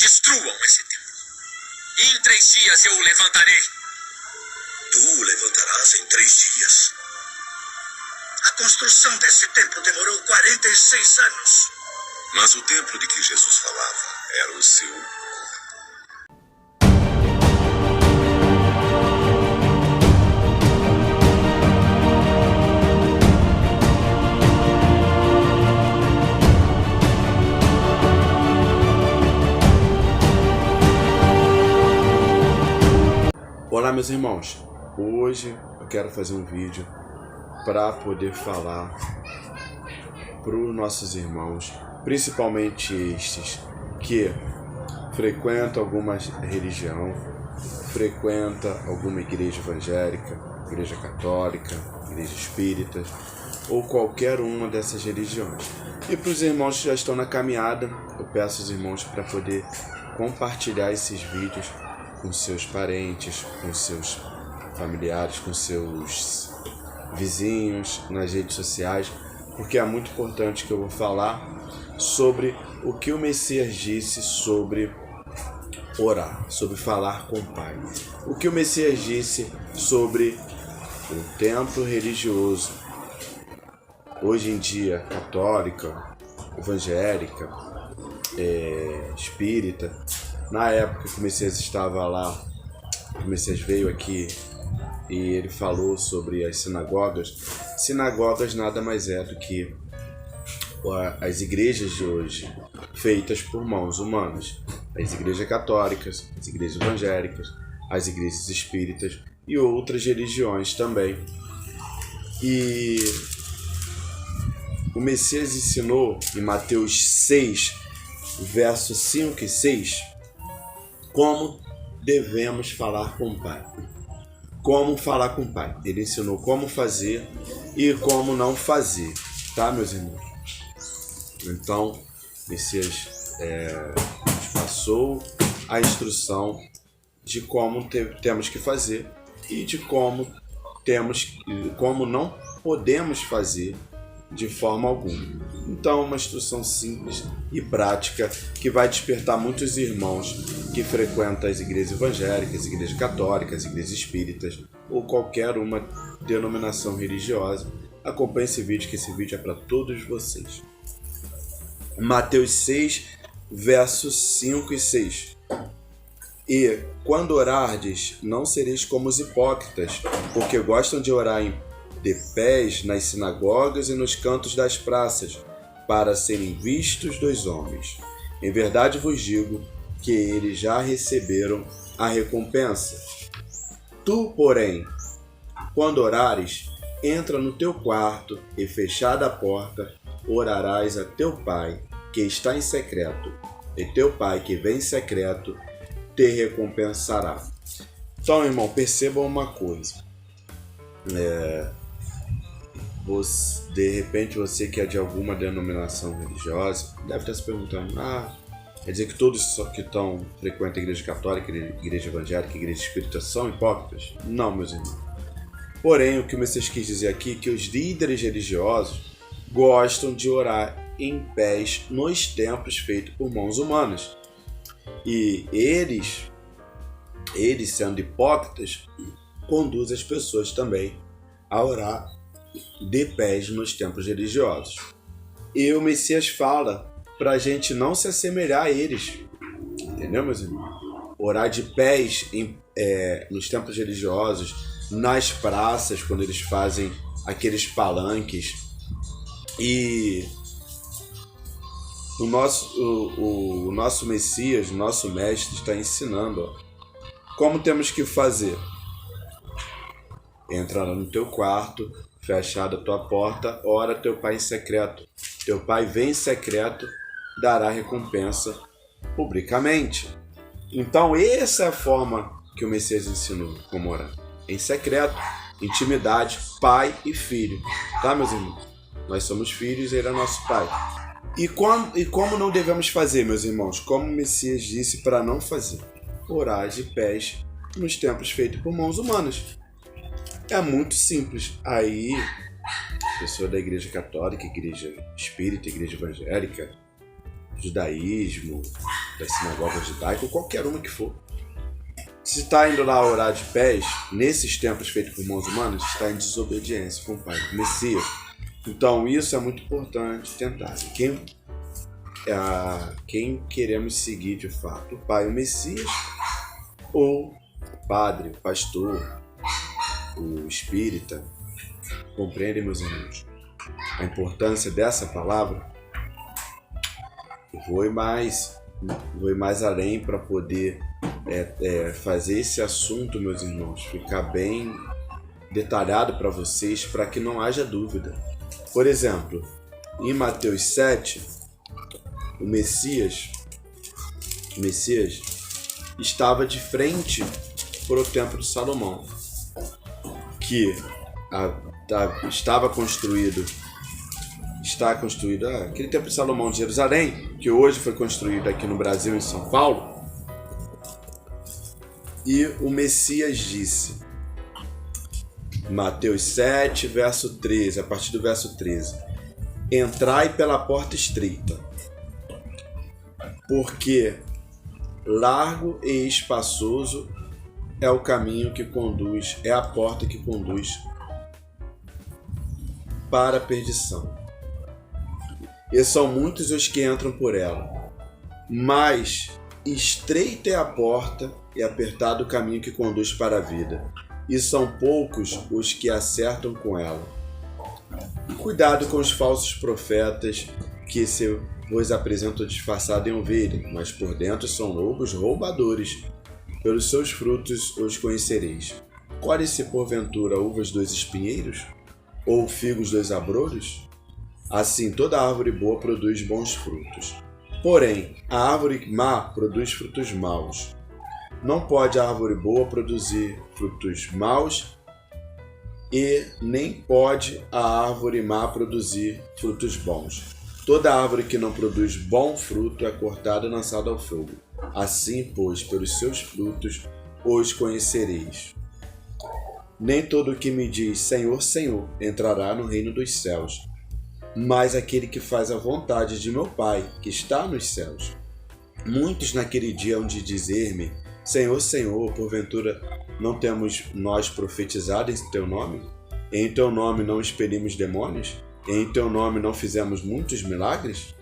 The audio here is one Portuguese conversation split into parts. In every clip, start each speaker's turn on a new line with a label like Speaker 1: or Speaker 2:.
Speaker 1: Destruam esse templo. E em 3 dias eu o levantarei.
Speaker 2: Tu o levantarás em 3 dias. A construção desse templo demorou 46 anos. Mas o templo de que Jesus falava era o seu corpo.
Speaker 3: Olá, meus irmãos. Hoje eu quero fazer um vídeo para poder falar para os nossos irmãos, principalmente estes que frequentam alguma religião, frequentam alguma igreja evangélica, igreja católica, igreja espírita ou qualquer uma dessas religiões. E para os irmãos que já estão na caminhada, eu peço aos irmãos para poder compartilhar esses vídeos com seus parentes, com seus familiares, com seus vizinhos, nas redes sociais, porque é muito importante que eu vou falar sobre o que o Messias disse sobre orar, sobre falar com o Pai. O que o Messias disse sobre o templo religioso, hoje em dia católica, evangélica, espírita. Na época que o Messias estava lá, o Messias veio aqui e ele falou sobre as sinagogas. Sinagogas nada mais é do que as igrejas de hoje, feitas por mãos humanas. As igrejas católicas, as igrejas evangélicas, as igrejas espíritas e outras religiões também. E o Messias ensinou em Mateus 6, versos 5 e 6, como devemos falar com o Pai. Como falar com o Pai. Ele ensinou como fazer e como não fazer. Tá, meus irmãos? Então, o Messias nos passou a instrução de como temos que fazer e de como não podemos fazer de forma alguma. Então, uma instrução simples e prática que vai despertar muitos irmãos que frequentam as igrejas evangélicas, as igrejas católicas, as igrejas espíritas ou qualquer uma denominação religiosa. Acompanhe esse vídeo, que esse vídeo é para todos vocês. Mateus 6, versos 5 e 6. E quando orardes, não sereis como os hipócritas, porque gostam de orar de pés nas sinagogas e nos cantos das praças, para serem vistos dos homens. Em verdade vos digo que eles já receberam a recompensa. Tu, porém, quando orares, entra no teu quarto e, fechada a porta, orarás a teu Pai, que está em secreto, e teu Pai, que vem em secreto, te recompensará. Então, irmão, percebam uma coisa. De repente você que é de alguma denominação religiosa deve estar se perguntando: quer dizer que todos que frequentam a igreja católica, igreja evangélica, igreja espírita são hipócritas? Não, meus irmãos. Porém, o que o Messias quis dizer aqui é que os líderes religiosos gostam de orar em pés nos templos feitos por mãos humanas. E eles sendo hipócritas, conduzem as pessoas também a orar de pés nos templos religiosos. E o Messias fala para a gente não se assemelhar a eles. Entendeu, meus irmãos? Orar de pés nos templos religiosos, nas praças, quando eles fazem aqueles palanques. E o nosso Messias, o nosso Mestre, está ensinando como temos que fazer. Entra lá no teu quarto, fechada a tua porta, ora teu Pai em secreto. Teu Pai vem em secreto, dará recompensa publicamente. Então, essa é a forma que o Messias ensinou como orar. Em secreto, intimidade, pai e filho. Tá, meus irmãos? Nós somos filhos e ele é nosso Pai. E como não devemos fazer, meus irmãos? Como o Messias disse para não fazer? Orar de pés nos templos feitos por mãos humanas. É muito simples. Aí, pessoa da igreja católica, igreja espírita, igreja evangélica, judaísmo, da sinagoga judaica, ou qualquer uma que for. Se está indo lá orar de pés, nesses templos feitos por mãos humanas, está em desobediência com o Pai, com o Messias. Então isso é muito importante tentar. Quem queremos seguir de fato? O Pai, o Messias, ou o Padre, o Pastor, o Espírita? Compreendem, meus irmãos, a importância dessa palavra? Eu vou ir mais além para poder fazer esse assunto, meus irmãos, ficar bem detalhado para vocês, para que não haja dúvida. Por exemplo, em Mateus 7, o Messias estava de frente para o Templo de Salomão, que está construído aquele Templo de Salomão de Jerusalém, que hoje foi construído aqui no Brasil, em São Paulo. E o Messias disse, Mateus 7, verso 13, a partir do verso 13: entrai pela porta estreita, porque largo e espaçoso é o caminho que conduz, é a porta que conduz para a perdição. E são muitos os que entram por ela, mas estreita é a porta e apertado o caminho que conduz para a vida, e são poucos os que acertam com ela. Cuidado com os falsos profetas, que se vos apresentam disfarçados em ovelha, mas por dentro são lobos roubadores. Pelos seus frutos os conhecereis. Colhe-se porventura uvas dos espinheiros? Ou figos dos abrolhos? Assim toda árvore boa produz bons frutos. Porém, a árvore má produz frutos maus. Não pode a árvore boa produzir frutos maus, e nem pode a árvore má produzir frutos bons. Toda árvore que não produz bom fruto é cortada e lançada ao fogo. Assim, pois, pelos seus frutos os conhecereis. Nem todo o que me diz Senhor, Senhor entrará no reino dos céus, mas aquele que faz a vontade de meu Pai, que está nos céus. Muitos naquele dia hão de dizer-me, Senhor, Senhor, porventura não temos nós profetizado em teu nome? Em teu nome não expelimos demônios? Em teu nome não fizemos muitos milagres?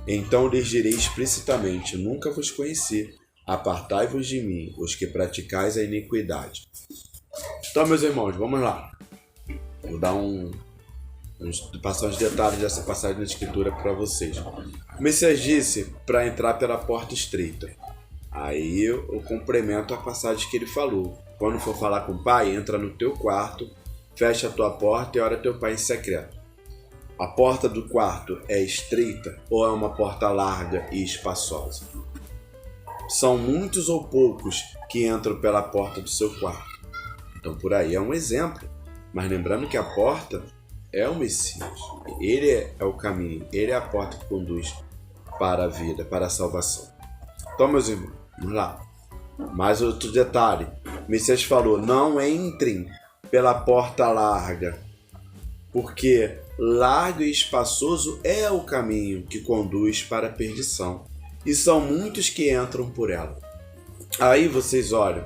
Speaker 3: Então lhes direi explicitamente, nunca vos conheci, apartai-vos de mim, os que praticais a iniquidade. Então, meus irmãos, vamos lá. Vou dar passar uns detalhes dessa passagem da Escritura para vocês. O Messias disse para entrar pela porta estreita. Aí eu complemento a passagem que ele falou. Quando for falar com o Pai, entra no teu quarto, fecha a tua porta e ora teu Pai em secreto. A porta do quarto é estreita ou é uma porta larga e espaçosa? São muitos ou poucos que entram pela porta do seu quarto. Então por aí é um exemplo. Mas lembrando que a porta é o Messias. Ele é o caminho, ele é a porta que conduz para a vida, para a salvação. Então, meus irmãos, vamos lá. Mais outro detalhe. O Messias falou, não entrem pela porta larga, porque largo e espaçoso é o caminho que conduz para a perdição, e são muitos que entram por ela. Aí vocês olham,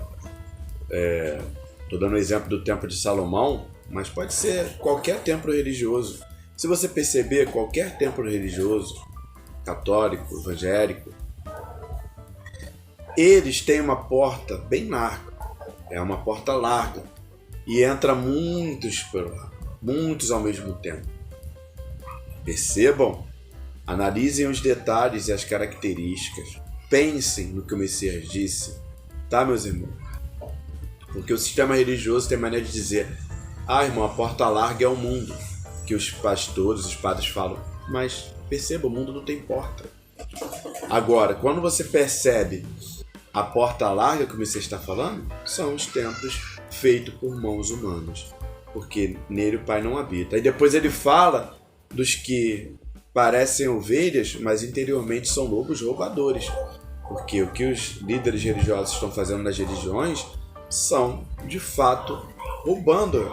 Speaker 3: estou dando o exemplo do Templo de Salomão, mas pode ser qualquer templo religioso. Se você perceber, qualquer templo religioso, católico, evangélico, eles têm uma porta bem larga, é uma porta larga, e entra muitos por lá, muitos ao mesmo tempo. Percebam, analisem os detalhes e as características, pensem no que o Messias disse, tá, meus irmãos? Porque o sistema religioso tem maneira de dizer, irmão, a porta larga é o mundo, que os pastores, os padres falam, mas perceba, o mundo não tem porta. Agora, quando você percebe a porta larga que você está falando, são os templos feitos por mãos humanas, porque nele o Pai não habita. Aí depois ele fala dos que parecem ovelhas, mas interiormente são lobos roubadores, porque o que os líderes religiosos estão fazendo nas religiões são, de fato, roubando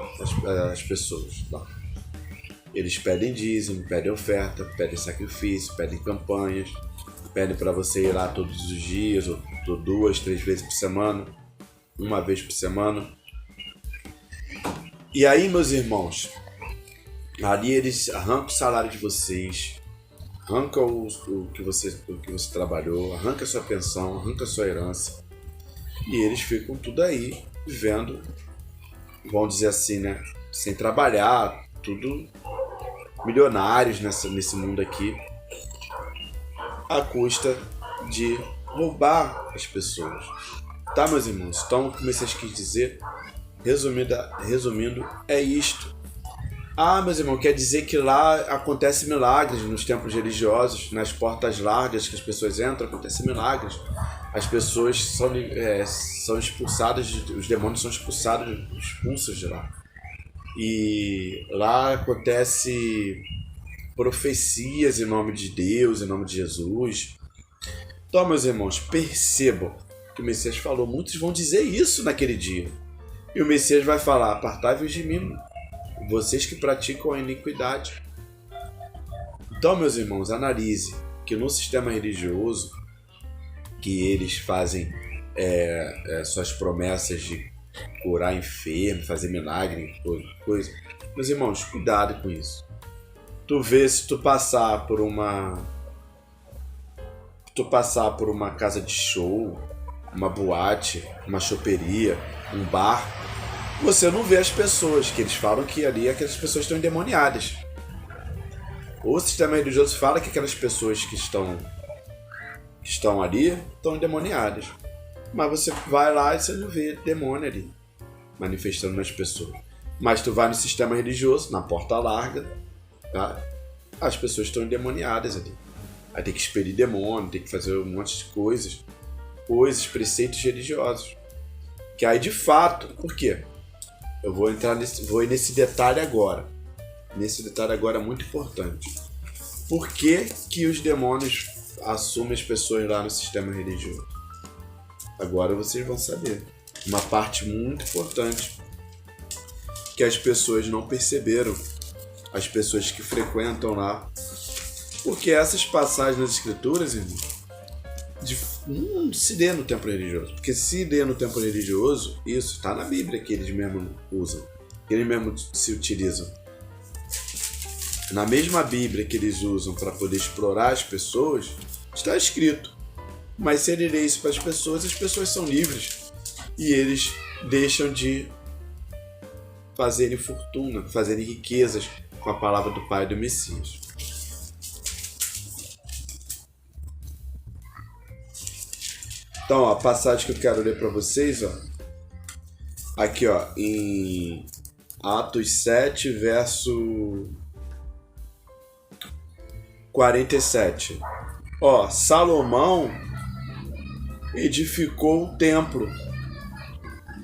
Speaker 3: as pessoas. Eles pedem dízimo, pedem oferta, pedem sacrifício, pedem campanhas. pedem para você ir lá todos os dias, ou 2, 3 vezes por semana, uma vez por semana. E aí, meus irmãos, ali eles arrancam o salário de vocês, arrancam o que você trabalhou, arrancam a sua pensão, arrancam a sua herança. E eles ficam tudo aí, vivendo, vamos dizer assim, né? Sem trabalhar, tudo milionários nesse mundo aqui, à custa de roubar as pessoas. Tá, meus irmãos? Então, o que o Messias quis dizer, resumindo, é isto. Ah, meus irmãos, quer dizer que lá acontece milagres nos templos religiosos, nas portas largas que as pessoas entram, acontecem milagres. As pessoas são expulsadas, os demônios são expulsos de lá. E lá acontece profecias em nome de Deus, em nome de Jesus. Então, meus irmãos, percebam que o Messias falou. Muitos vão dizer isso naquele dia. E o Messias vai falar: apartai-vos de mim, vocês que praticam a iniquidade. Então, meus irmãos, analise que no sistema religioso, que eles fazem suas promessas de curar enfermo, fazer milagre, coisa. Meus irmãos, cuidado com isso. Tu vê, se tu passar por uma casa de show, uma boate, uma choperia, um bar, você não vê as pessoas, que eles falam que ali aquelas pessoas estão endemoniadas. O sistema religioso fala que aquelas pessoas que estão ali estão endemoniadas. Mas você vai lá e você não vê demônio ali manifestando nas pessoas. Mas tu vai no sistema religioso, na porta larga, tá? As pessoas estão endemoniadas ali. Aí tem que expelir demônio, tem que fazer um monte de coisas, preceitos religiosos. Que aí de fato, por quê? Eu vou ir nesse detalhe agora. Nesse detalhe agora é muito importante. Por que que os demônios assumem as pessoas lá no sistema religioso? Agora vocês vão saber. Uma parte muito importante que as pessoas não perceberam, as pessoas que frequentam lá. Porque essas passagens nas escrituras, irmão, não se lê no templo religioso. Porque se lê no templo religioso, isso está na Bíblia que eles mesmos usam, que eles mesmos se utilizam. Na mesma Bíblia que eles usam para poder explorar as pessoas, está escrito: mas se ele lê isso para as pessoas são livres. E eles deixam de fazerem fortuna, fazerem riquezas com a palavra do Pai e do Messias. Então, a passagem que eu quero ler para vocês, aqui em Atos 7, verso 47. Salomão edificou o templo.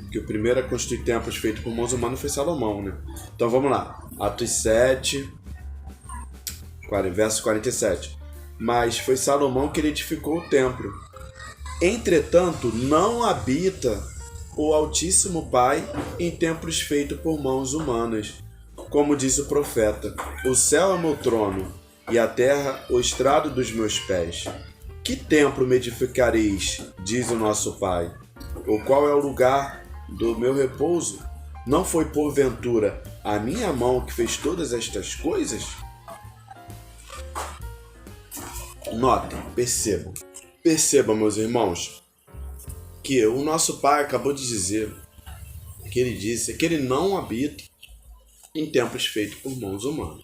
Speaker 3: Que o primeiro a construir templos feito por mãos humanas foi Salomão, né? Então vamos lá. Atos 7, verso 47. Mas foi Salomão que ele edificou o templo. Entretanto, não habita o Altíssimo Pai em templos feitos por mãos humanas. Como diz o profeta: o céu é meu trono e a terra o estrado dos meus pés. Que templo me edificareis, diz o nosso Pai? O qual é o lugar do meu repouso? Não foi porventura a minha mão que fez todas estas coisas? Notem, percebam, meus irmãos, que o nosso Pai acabou de dizer, que ele disse que ele não habita em templos feitos por mãos humanas.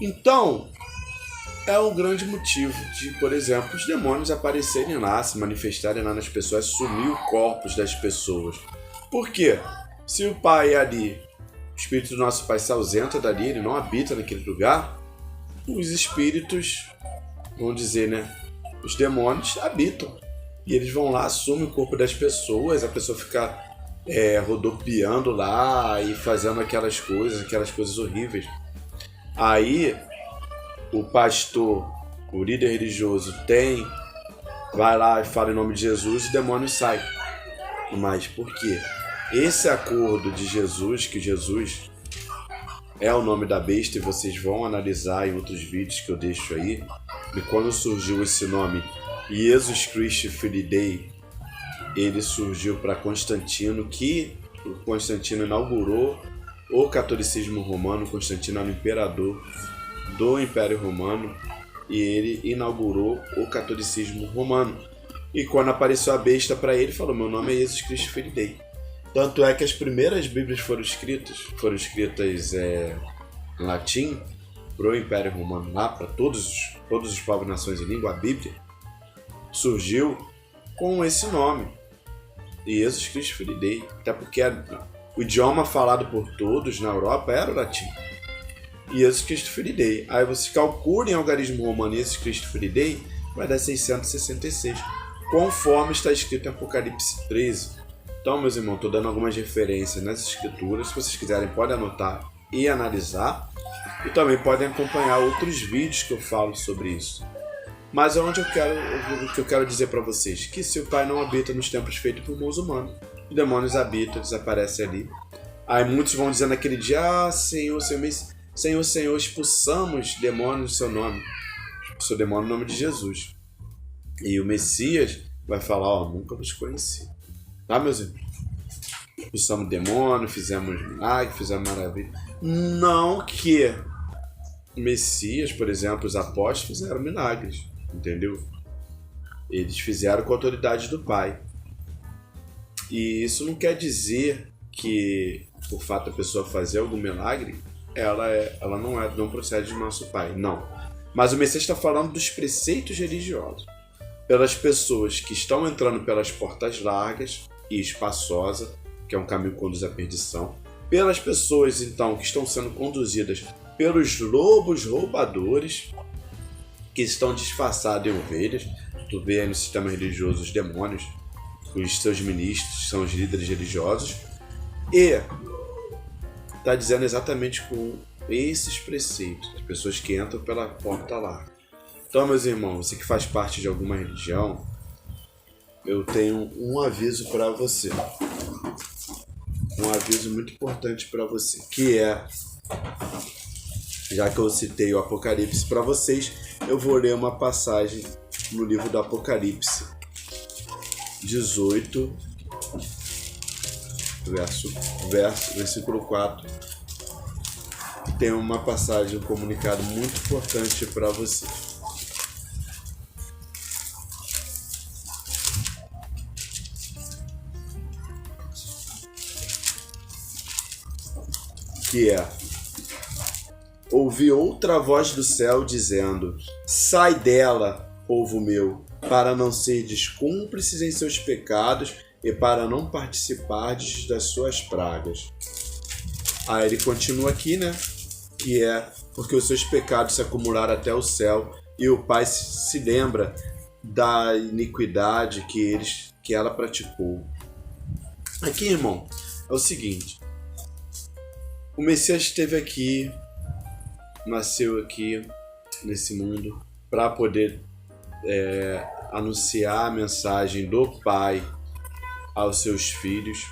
Speaker 3: Então, é um grande motivo de, por exemplo, os demônios aparecerem lá, se manifestarem lá nas pessoas, sumir o corpos das pessoas. Por quê? Se o Pai é ali, o Espírito do nosso Pai se ausenta dali, ele não habita naquele lugar, os espíritos, vamos dizer, né? Os demônios habitam. E eles vão lá, assumem o corpo das pessoas, a pessoa fica rodopiando lá e fazendo aquelas coisas horríveis. Aí o pastor, o líder religioso, vai lá e fala em nome de Jesus e o demônio sai. Mas por quê? Esse acordo de Jesus, que Jesus é o nome da besta, e vocês vão analisar em outros vídeos que eu deixo aí. E quando surgiu esse nome, Jesus Cristo Filidei, ele surgiu para Constantino, que o Constantino inaugurou o catolicismo romano. Constantino era o imperador do Império Romano e ele inaugurou o catolicismo romano. E quando apareceu a besta para ele, falou: meu nome é Jesus Cristo Filidei. Tanto é que as primeiras Bíblias foram escritas em latim para o Império Romano, lá para todos os povos, nações e língua. A Bíblia surgiu com esse nome, Jesus Cristo Filidei, até porque o idioma falado por todos na Europa era o latim. Jesus Cristo Filidei. Aí você calcula em algarismo romano Jesus Cristo Filidei, vai dar 666, conforme está escrito em Apocalipse 13. Então, meus irmãos, estou dando algumas referências nas escrituras. Se vocês quiserem, podem anotar e analisar. E também podem acompanhar outros vídeos que eu falo sobre isso. Mas o que eu quero dizer para vocês, que se o Pai não habita nos templos feitos por mãos humanas, os demônios habitam, desaparecem ali. Aí muitos vão dizer naquele dia: Senhor, Senhor, expulsamos demônios no seu nome. Expulsou demônio no nome de Jesus. E o Messias vai falar: nunca vos conheci. Tá, meus irmãos? Expulsamos demônio, fizemos milagre, fizemos maravilha. Não que o Messias, por exemplo, os apóstolos fizeram milagres, entendeu? Eles fizeram com a autoridade do Pai. E isso não quer dizer que, por fato da pessoa fazer algum milagre, ela não procede do nosso Pai. Não. Mas o Messias está falando dos preceitos religiosos. Pelas pessoas que estão entrando pelas portas largas e espaçosas, que é um caminho que conduz à perdição. Pelas pessoas, então, que estão sendo conduzidas pelos lobos roubadores, que estão disfarçados em ovelhas. Tu vê aí no sistema religioso os demônios, os seus ministros, que são os líderes religiosos. E está dizendo exatamente com esses preceitos, as pessoas que entram pela porta larga. Então, meus irmãos, você que faz parte de alguma religião, eu tenho um aviso para você. Um aviso muito importante para você, que é, já que eu citei o Apocalipse para vocês, eu vou ler uma passagem no livro do Apocalipse 18, versículo 4. Tem uma passagem, um comunicado muito importante para você. Que é: ouvi outra voz do céu dizendo: sai dela, povo meu, para não serdes cúmplices em seus pecados e para não participardes das suas pragas. Aí ele continua aqui, né? Que é: porque os seus pecados se acumularam até o céu e o Pai se lembra da iniquidade que ela praticou. Aqui, irmão, é o seguinte: o Messias esteve aqui, nasceu aqui nesse mundo para poder anunciar a mensagem do Pai aos seus filhos.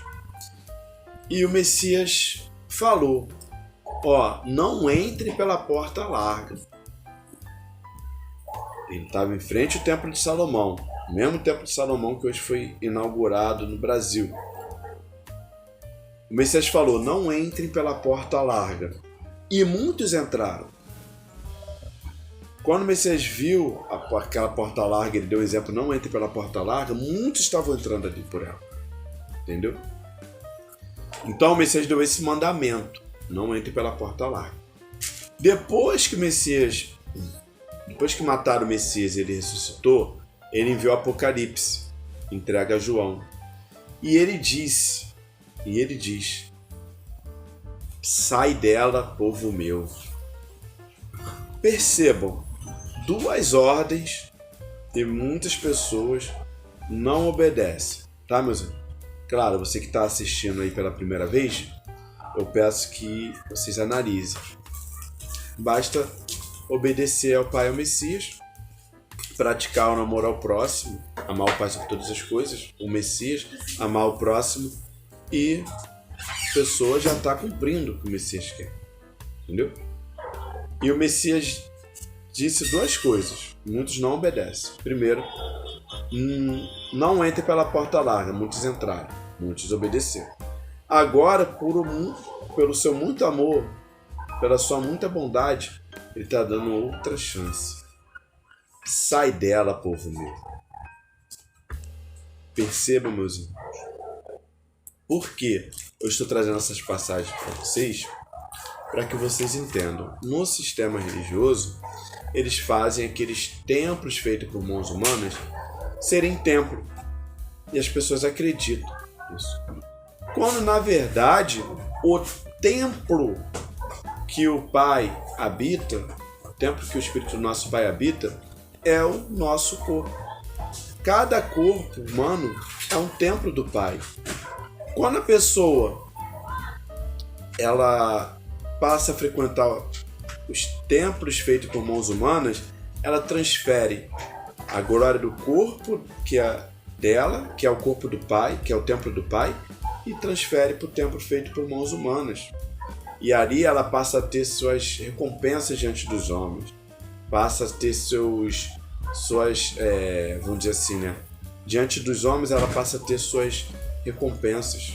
Speaker 3: E o Messias falou: não entre pela porta larga. Ele estava em frente ao Templo de Salomão, o mesmo Templo de Salomão que hoje foi inaugurado no Brasil. O Messias falou: não entrem pela porta larga. E muitos entraram. Quando o Messias viu aquela porta larga, ele deu o exemplo: não entre pela porta larga, muitos estavam entrando ali por ela. Entendeu? Então o Messias deu esse mandamento: não entre pela porta larga. Depois que mataram o Messias e ele ressuscitou, ele enviou o Apocalipse, entrega a João. E ele diz: sai dela, povo meu. Percebam, duas ordens e muitas pessoas não obedecem, tá, meus irmãos? Claro, você que está assistindo aí pela primeira vez, eu peço que vocês analisem. Basta obedecer ao Pai e ao Messias, praticar o amor ao próximo, amar o Pai sobre todas as coisas, o Messias, amar o próximo, e a pessoa já está cumprindo o que o Messias quer. Entendeu? E o Messias disse duas coisas. Muitos não obedecem. Primeiro, não entre pela porta larga. Muitos entraram. Muitos obedeceram. Agora, pelo seu muito amor, pela sua muita bondade, ele está dando outra chance. Sai dela, povo meu. Percebam, meus irmãos. Por que eu estou trazendo essas passagens para vocês? Para que vocês entendam. No sistema religioso, eles fazem aqueles templos feitos por mãos humanas serem templo. E as pessoas acreditam nisso. Quando, na verdade, o templo que o Pai habita, o templo que o Espírito do nosso Pai habita, é o nosso corpo. Cada corpo humano é um templo do Pai. Quando a pessoa ela passa a frequentar os templos feitos por mãos humanas, ela transfere a glória do corpo que é dela, que é o corpo do Pai, que é o templo do Pai, e transfere para o templo feito por mãos humanas. E ali ela passa a ter suas recompensas diante dos homens, passa a ter vamos dizer assim, né? Diante dos homens ela passa a ter suas recompensas.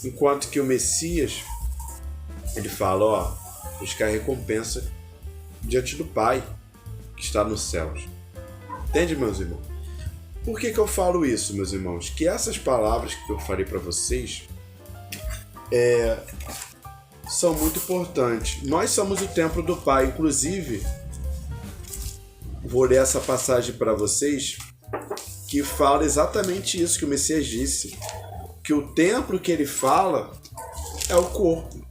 Speaker 3: Enquanto que o Messias, ele fala, buscar recompensa diante do Pai que está nos céus. Entende, meus irmãos? Por que eu falo isso, meus irmãos? Que essas palavras que eu falei para vocês são muito importantes. Nós somos o templo do Pai. Inclusive, vou ler essa passagem para vocês que fala exatamente isso que o Messias disse. Que o templo que ele fala é o corpo.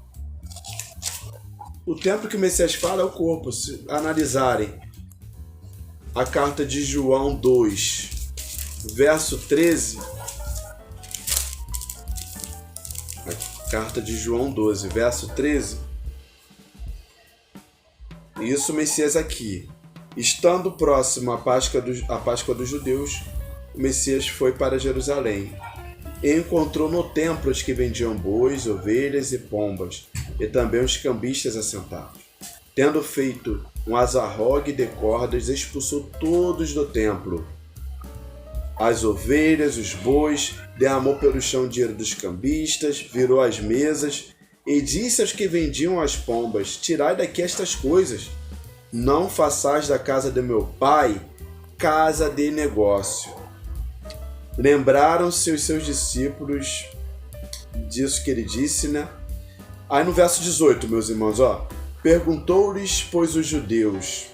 Speaker 3: O templo que o Messias fala é o corpo. Se analisarem a carta de João 2, verso 13, a carta de João 12, verso 13, isso o Messias aqui. Estando próximo à Páscoa dos judeus, o Messias foi para Jerusalém e encontrou no templo os que vendiam bois, ovelhas e pombas, e também os cambistas assentados. Tendo feito um azarrogue de cordas, expulsou todos do templo. As ovelhas, os bois, derramou pelo chão o dinheiro dos cambistas, virou as mesas e disse aos que vendiam as pombas: tirai daqui estas coisas, não façais da casa de meu pai casa de negócio. Lembraram-se os seus discípulos disso que ele disse, né? Aí no verso 18, meus irmãos, perguntou-lhes, pois, os judeus: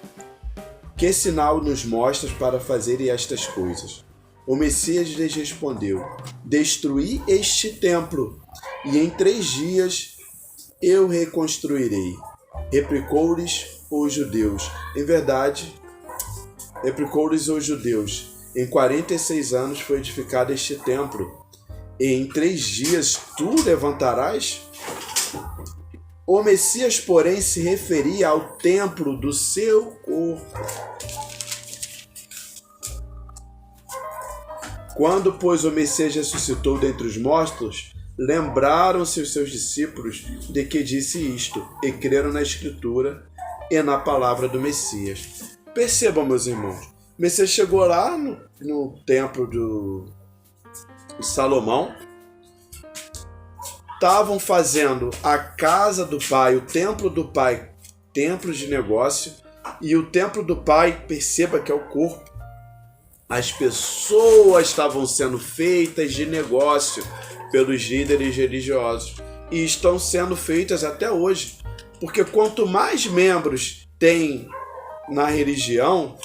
Speaker 3: que sinal nos mostras para fazerem estas coisas? O Messias lhes respondeu: destruí este templo, e em 3 dias eu reconstruirei. Replicou-lhes os judeus: em verdade, replicou-lhes os judeus: em 46 anos foi edificado este templo, e em 3 dias tu levantarás? O Messias, porém, se referia ao templo do seu corpo. Quando, pois, o Messias ressuscitou dentre os mortos, lembraram-se os seus discípulos de que disse isto, e creram na Escritura e na palavra do Messias. Percebam, meus irmãos, o Messias chegou lá no templo de Salomão, estavam fazendo a casa do Pai, o templo do Pai, templo de negócio, e o templo do Pai, perceba que é o corpo. As pessoas estavam sendo feitas de negócio pelos líderes religiosos e estão sendo feitas até hoje, porque quanto mais membros tem na religião,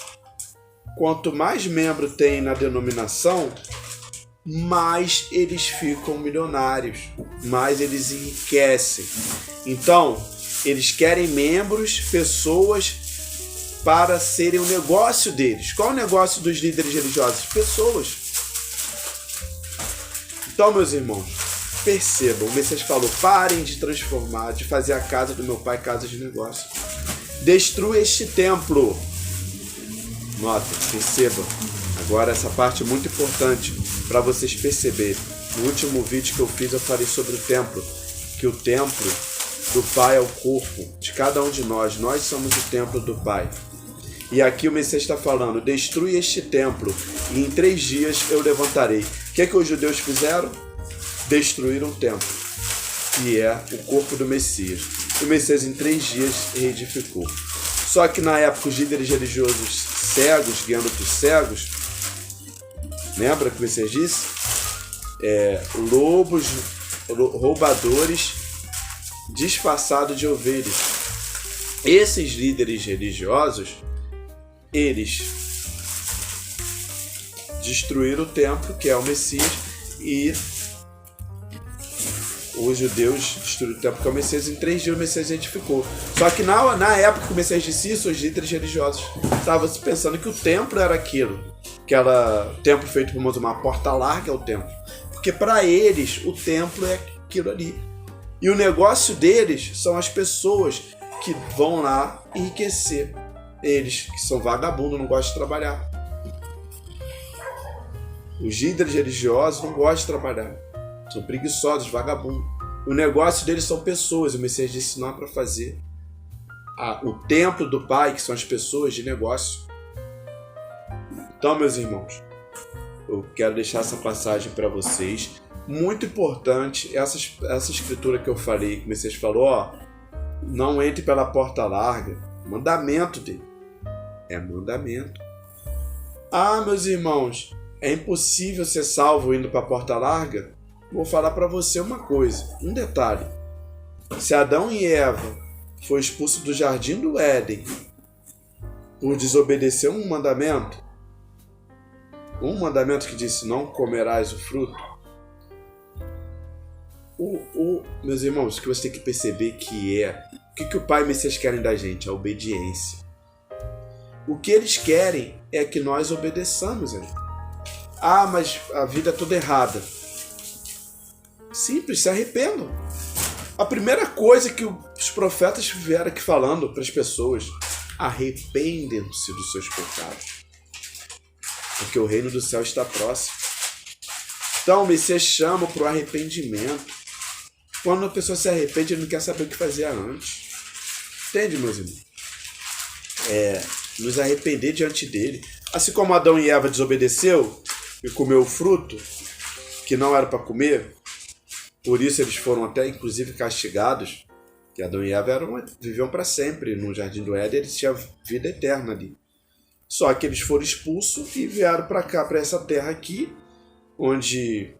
Speaker 3: quanto mais membro tem na denominação, mais eles ficam milionários, mais eles enriquecem. Então, eles querem membros, pessoas, para serem o negócio deles. Qual é o negócio dos líderes religiosos? Pessoas. Então, meus irmãos, percebam, o Messias falou: parem de transformar, de fazer a casa do meu pai casa de negócio. Destrua este templo. Nota, percebam. Agora essa parte é muito importante para vocês perceberem. No último vídeo que eu fiz eu falei sobre o templo, que o templo do Pai é o corpo de cada um de nós. Nós somos o templo do Pai. E aqui o Messias está falando, destrui este templo e em 3 dias eu levantarei. O que os judeus fizeram? Destruíram o templo, que é o corpo do Messias. O Messias em 3 dias reedificou. Só que na época os líderes religiosos cegos, guiando para os cegos, lembra que o Messias disse? Lobos, roubadores disfarçados de ovelhas. Esses líderes religiosos, eles destruíram o templo, que é o Messias, e os judeus destruíram o templo, que é o Messias. Em 3 dias o Messias edificou. Só que na época que o Messias disse isso, os líderes religiosos estavam pensando que o templo era aquilo, o templo feito por uma porta larga é o templo, porque para eles o templo é aquilo ali, e o negócio deles são as pessoas que vão lá enriquecer. Eles que são vagabundos, não gostam de trabalhar. Os líderes religiosos não gostam de trabalhar, são preguiçosos, vagabundos. O negócio deles são pessoas. O Messias disse não é para fazer o templo do Pai, que são as pessoas, de negócio. Então, meus irmãos, eu quero deixar essa passagem para vocês. Muito importante, essa escritura que eu falei, que o Messias falou, não entre pela porta larga. Mandamento dele. É mandamento. Meus irmãos, é impossível ser salvo indo para a porta larga? Vou falar para você uma coisa, um detalhe. Se Adão e Eva foram expulsos do jardim do Éden por desobedecer um mandamento que disse não comerás o fruto, meus irmãos, o que você tem que perceber o que o Pai e o Messias querem da gente? A obediência. O que eles querem é que nós obedeçamos. Mas a vida é toda errada. Simples, se arrependam. A primeira coisa que os profetas vieram aqui falando para as pessoas, arrependem-se dos seus pecados, porque o reino do céu está próximo. Então o Messias chama para o arrependimento. Quando a pessoa se arrepende, ele não quer saber o que fazia antes. Entende, meus irmãos? Nos arrepender diante dele. Assim como Adão e Eva desobedeceu e comeu o fruto que não era para comer, por isso eles foram até inclusive castigados, que Adão e Eva viviam para sempre no jardim do Éden, eles tinham vida eterna ali. Só que eles foram expulsos e vieram para cá, para essa terra aqui, onde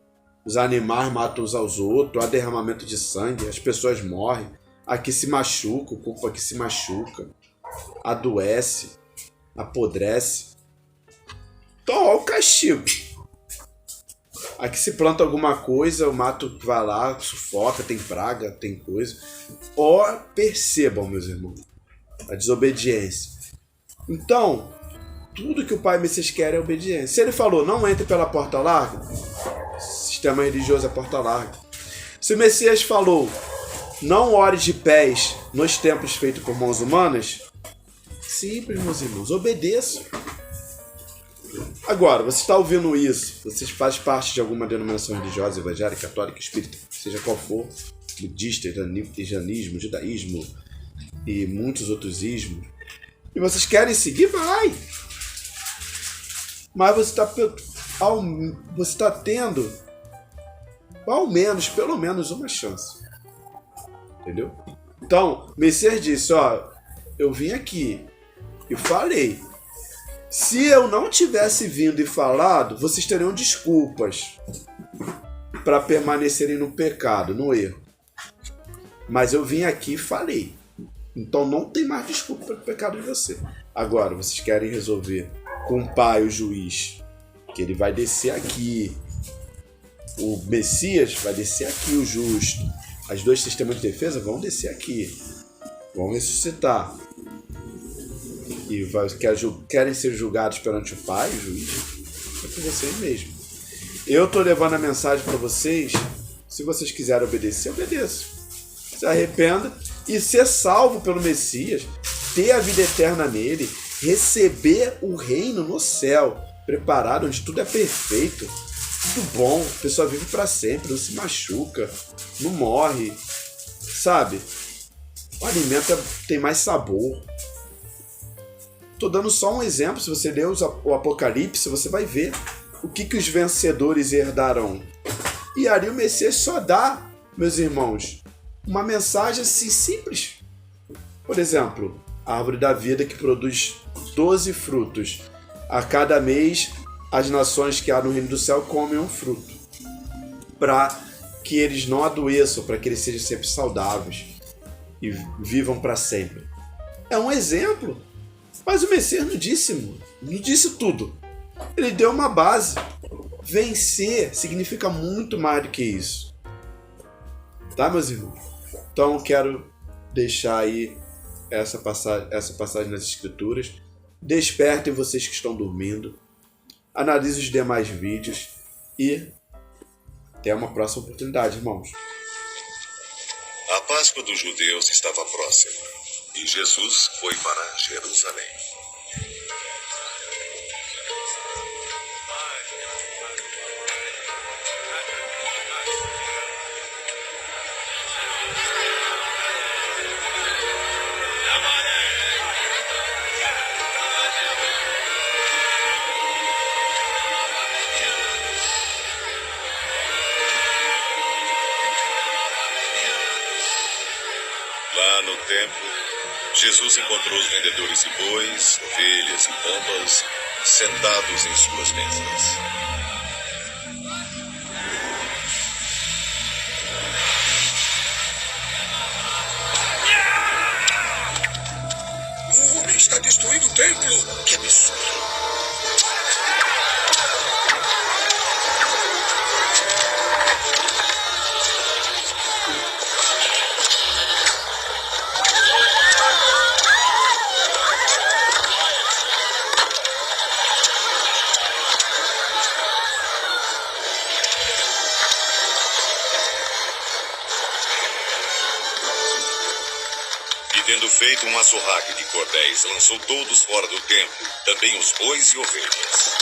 Speaker 3: os animais matam uns aos outros, há derramamento de sangue, as pessoas morrem, aqui se machuca, o corpo aqui se machuca, adoece, apodrece. Então, olha o castigo. Aqui se planta alguma coisa, o mato vai lá, sufoca, tem praga, tem coisa. Percebam, meus irmãos, a desobediência. Então, tudo que o Pai e o Messias querem é obediência. Se ele falou, não entre pela porta larga, sistema religioso é porta larga. Se o Messias falou, não ore de pés nos templos feitos por mãos humanas, simples, meus irmãos, obedeçam. Agora, você está ouvindo isso, você faz parte de alguma denominação religiosa, evangélica, católica, espírita, seja qual for, budista, cristianismo, judaísmo e muitos outros ismos, e vocês querem seguir, vai! Mas você está tendo pelo menos uma chance. Entendeu? Então, Messias disse, eu vim aqui e falei. Se eu não tivesse vindo e falado, vocês teriam desculpas para permanecerem no pecado, no erro. Mas eu vim aqui e falei. Então não tem mais desculpa para o pecado de você. Agora, vocês querem resolver com o Pai, o juiz, que ele vai descer aqui. O Messias vai descer aqui, o justo. As duas sistemas de defesa vão descer aqui. Vão ressuscitar. E querem ser julgados perante o Pai, o juiz, é por vocês mesmos. Eu estou levando a mensagem para vocês. Se vocês quiserem obedecer, obedeçam. Se arrependa e ser salvo pelo Messias, ter a vida eterna nele, receber o reino no céu, preparado, onde tudo é perfeito, tudo bom, a pessoa vive para sempre, não se machuca, não morre, sabe? O alimento tem mais sabor. Estou dando só um exemplo. Se você ler o Apocalipse, você vai ver o que os vencedores herdarão. E ali o Messias só dá, meus irmãos, uma mensagem assim simples. Por exemplo, a árvore da vida que produz 12 frutos. A cada mês, as nações que há no reino do céu comem um fruto. Para que eles não adoeçam, para que eles sejam sempre saudáveis e vivam para sempre. É um exemplo. Mas o Messias não disse tudo. Ele deu uma base. Vencer significa muito mais do que isso. Tá, meus irmãos? Então, quero deixar aí essa passagem nas Escrituras. Despertem vocês que estão dormindo. Analise os demais vídeos. E até uma próxima oportunidade, irmãos.
Speaker 2: A Páscoa dos judeus estava próxima e Jesus foi para Jerusalém. Lá no templo, Jesus encontrou os vendedores de bois, ovelhas e pombas sentados em suas mesas. O homem está destruindo o templo! Que absurdo! Tendo feito um açorraque de cordéis, lançou todos fora do templo, também os bois e ovelhas.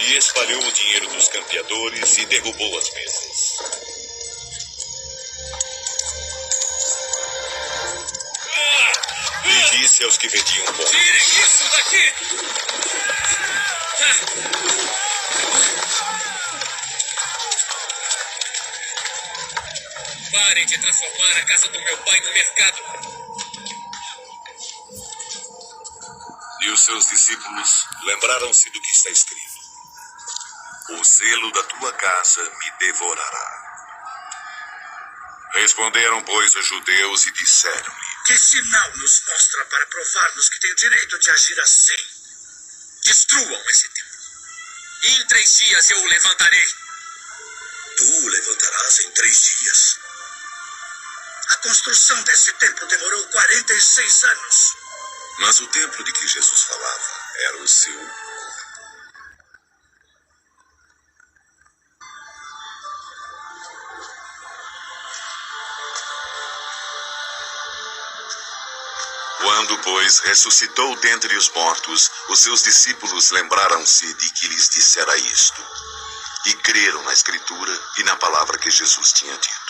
Speaker 2: E espalhou o dinheiro dos campeadores e derrubou as mesas. E disse aos que vendiam pão:
Speaker 1: Tirem isso daqui! Parem de transformar a casa do meu pai no mercado.
Speaker 2: E os seus discípulos lembraram-se do que está escrito: o zelo da tua casa me devorará. Responderam, pois, os judeus e disseram-lhe:
Speaker 4: que sinal nos mostra para provar-nos que tem o direito de agir assim?
Speaker 1: Destruam esse templo. E em 3 dias eu o levantarei.
Speaker 2: Tu o levantarás em 3 dias.
Speaker 4: A construção desse templo demorou 46 anos.
Speaker 2: Mas o templo de que Jesus falava era o seu corpo. Quando, pois, ressuscitou dentre os mortos, os seus discípulos lembraram-se de que lhes dissera isto, e creram na Escritura e na palavra que Jesus tinha dito.